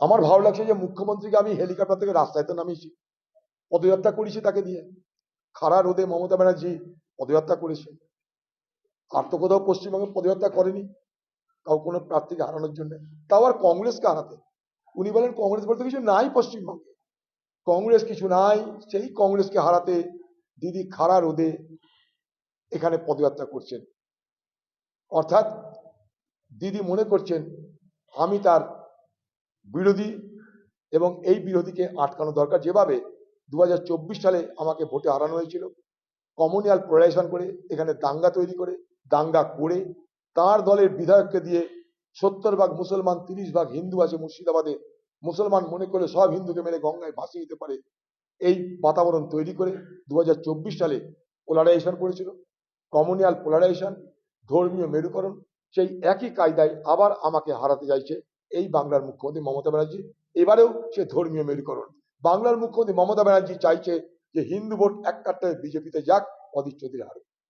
আমার ভালো লাগছে যে মুখ্যমন্ত্রীকে আমি হেলিকপ্টার থেকে রাস্তায় তো নামিয়েছি, পদযাত্রা করেছি তাকে দিয়ে। খাড়া রোদে মমতা ব্যানার্জি পদযাত্রা করেছে। আর তো কোথাও পশ্চিমবঙ্গে পদযাত্রা করেনি কোনো প্রার্থীকে হারানোর জন্য, তাও আর কংগ্রেসকে হারাতে। উনি বলেন কংগ্রেস বলতে কিছু নাই পশ্চিমবঙ্গে, কংগ্রেস কিছু নাই, সেই কংগ্রেসকে হারাতে দিদি খাড়া রোদে এখানে পদযাত্রা করছেন। অর্থাৎ দিদি মনে করছেন আমি তার বিরোধী এবং এই বিরোধীকে আটকানো দরকার। যেভাবে 2024 সালে আমাকে ভোটে হারানো হয়েছিল, কমিউনাল পোলারাইজেশন করে, এখানে দাঙ্গা তৈরি করে, দাঙ্গা করে তার দলের বিধায়ককে দিয়ে 70 ভাগ মুসলমান 30 ভাগ হিন্দু আছে মুর্শিদাবাদে, মুসলমান মনে করে সব হিন্দুকে মেরে গঙ্গায় ভাসিয়ে দিতে পারে, এই বাতাবরণ তৈরি করে 2024 সালে পোলারাইজেশন করেছিল। কমিউনাল পোলারাইজেশন, ধর্মীয় মেরুকরণ, সেই একই কায়দায় আবার আমাকে হারাতে চাইছে এই বাংলার মুখ্যমন্ত্রী মমতা ব্যানার্জি। এবারেও সে ধর্মীয় মেরুকরণ। বাংলার মুখ্যমন্ত্রী মমতা ব্যানার্জি চাইছে যে হিন্দু ভোট এক কাট্টায় বিজেপিতে যাক, অধীর চৌধুরী হারুক।